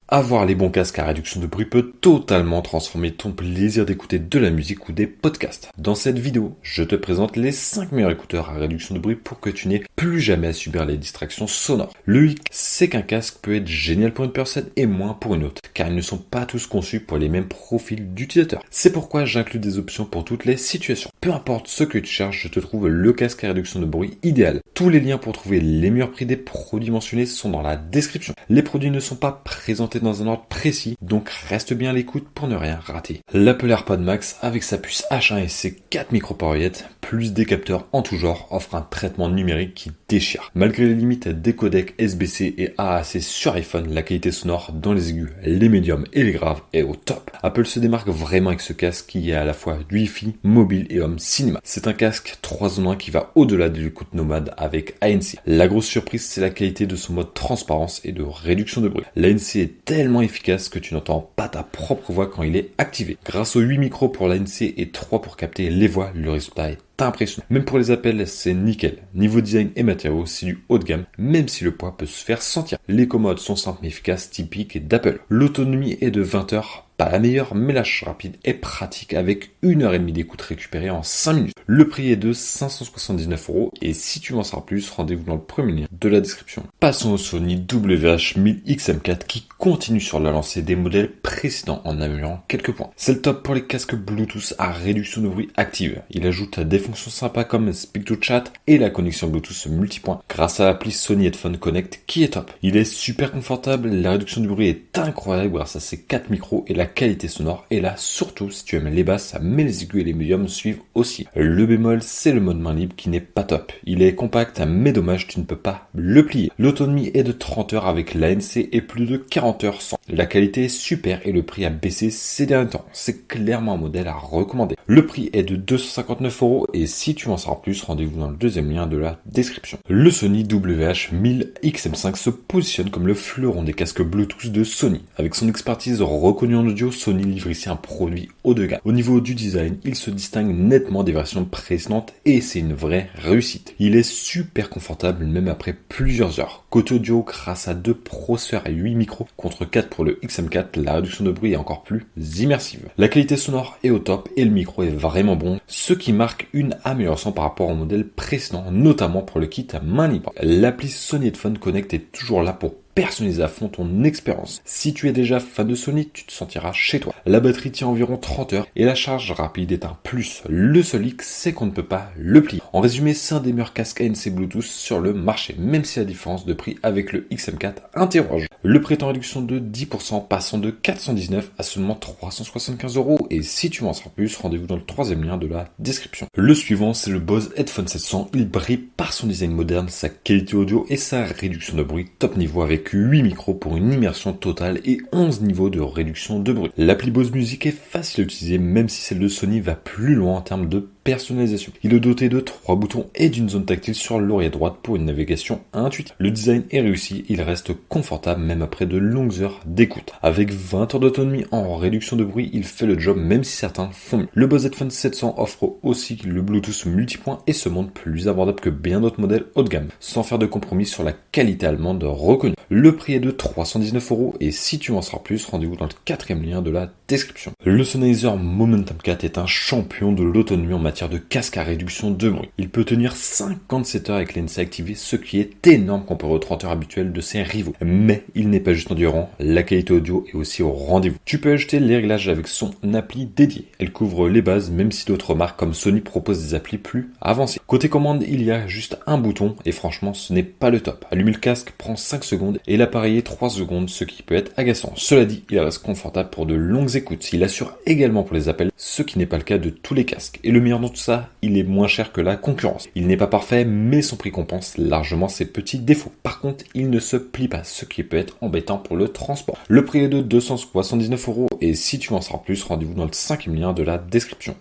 Avoir les bons casques à réduction de bruit peut totalement transformer ton plaisir d'écouter de la musique ou des podcasts. Dans cette vidéo, je te présente les 5 meilleurs écouteurs à réduction de bruit pour que tu n'aies plus jamais à subir les distractions sonores. Le hic, c'est qu'un casque peut être génial pour une personne et moins pour une autre, car ils ne sont pas tous conçus pour les mêmes profils d'utilisateurs. C'est pourquoi j'inclus des options pour toutes les situations. Peu importe ce que tu cherches, je te trouve le casque à réduction de bruit idéal. Tous les liens pour trouver les meilleurs prix des produits mentionnés sont dans la description. Les produits ne sont pas présentés dans un ordre précis, donc reste bien à l'écoute pour ne rien rater. L'Apple AirPod Max avec sa puce H1 et ses 4 micro-oreillettes, plus des capteurs en tout genre, offre un traitement numérique qui déchire. Malgré les limites des codecs SBC et AAC sur iPhone, la qualité sonore dans les aigus, les médiums et les graves est au top. Apple se démarque vraiment avec ce casque qui est à la fois Wi-Fi, mobile et home cinéma. C'est un casque 3 en 1 qui va au-delà de l'écoute nomade avec ANC. La grosse surprise, c'est la qualité de son mode transparence et de réduction de bruit. L'ANC est tellement efficace que tu n'entends pas ta propre voix quand il est activé. Grâce aux 8 micros pour l'ANC et 3 pour capter les voix, le résultat est impressionnant. Même pour les appels, c'est nickel. Niveau design et matériaux, c'est du haut de gamme, même si le poids peut se faire sentir. Les commodes sont simples mais efficaces, typiques d'Apple. L'autonomie est de 20 heures. Pas la meilleure, mais la charge rapide est pratique avec 1h30 d'écoute récupérée en 5 minutes. Le prix est de 579€ et si tu veux en savoir plus, rendez-vous dans le premier lien de la description. Passons au Sony WH-1000XM4 qui continue sur la lancée des modèles précédents en améliorant quelques points. C'est le top pour les casques Bluetooth à réduction de bruit active. Il ajoute des fonctions sympas comme Speak to Chat et la connexion Bluetooth multipoint grâce à l'appli Sony Headphone Connect qui est top. Il est super confortable, la réduction du bruit est incroyable grâce à ses 4 micros et la qualité sonore est là, surtout si tu aimes les basses, mais les aigus et les médiums suivent aussi. Le bémol, c'est le mode main libre qui n'est pas top. Il est compact, mais dommage, tu ne peux pas le plier. L'autonomie est de 30 heures avec l'ANC et plus de 40 heures sans. La qualité est super et le prix a baissé ces derniers temps. C'est clairement un modèle à recommander. Le prix est de 259€ et si tu veux en savoir plus, rendez-vous dans le deuxième lien de la description. Le Sony WH-1000XM5 se positionne comme le fleuron des casques Bluetooth de Sony. Avec son expertise reconnue en audio, Sony livre ici un produit haut de gamme. Au niveau du design, il se distingue nettement des versions précédentes et c'est une vraie réussite. Il est super confortable même après plusieurs heures. Côté audio, grâce à 2 processeurs et 8 micros contre 4 pour le XM4, la réduction de bruit est encore plus immersive. La qualité sonore est au top et le micro est vraiment bon, ce qui marque une amélioration par rapport au modèle précédent, notamment pour le kit main libre. L'appli Sony Headphone Connect est toujours là pour personnaliser à fond ton expérience. Si tu es déjà fan de Sony, tu te sentiras chez toi. La batterie tient environ 30 heures et la charge rapide est un plus. Le seul hic, c'est qu'on ne peut pas le plier. En résumé, c'est un des meilleurs casques ANC Bluetooth sur le marché, même si la différence de prix avec le XM4 interroge. Le prix est en réduction de 10%, passant de 419 à seulement 375€ et si tu veux en savoir plus, rendez-vous dans le troisième lien de la description. Le suivant, c'est le Bose Headphone 700. Il brille par son design moderne, sa qualité audio et sa réduction de bruit top niveau avec 8 micros pour une immersion totale et 11 niveaux de réduction de bruit. L'appli Bose Music est facile à utiliser même si celle de Sony va plus loin en termes de personnalisation. Il est doté de 3 boutons et d'une zone tactile sur l'oreille droite pour une navigation intuitive. Le design est réussi, il reste confortable même après de longues heures d'écoute. Avec 20 heures d'autonomie en réduction de bruit, il fait le job même si certains font mieux. Le Bose Headphone 700 offre aussi le Bluetooth multipoint et se montre plus abordable que bien d'autres modèles haut de gamme, sans faire de compromis sur la qualité allemande reconnue. Le prix est de 319€ et si tu veux en savoir plus, rendez-vous dans le quatrième lien de la description. Le Sennheiser Momentum 4 est un champion de l'autonomie en matière de casque à réduction de bruit. Il peut tenir 57 heures avec l'ANC activé, ce qui est énorme comparé aux 30 heures habituelles de ses rivaux. Mais il n'est pas juste endurant, la qualité audio est aussi au rendez-vous. Tu peux ajouter les réglages avec son appli dédiée. Elle couvre les bases, même si d'autres marques comme Sony proposent des applis plus avancées. Côté commande, il y a juste un bouton et franchement, ce n'est pas le top. Allumer le casque prend 5 secondes et l'appareiller 3 secondes, ce qui peut être agaçant. Cela dit, il reste confortable pour de longues écoutes. Il assure également pour les appels, ce qui n'est pas le cas de tous les casques. Et le meilleur dans tout ça, il est moins cher que la concurrence. Il n'est pas parfait, mais son prix compense largement ses petits défauts. Par contre, il ne se plie pas, ce qui peut être embêtant pour le transport. Le prix est de 279€ et si tu veux en savoir plus, rendez-vous dans le cinquième lien de la description.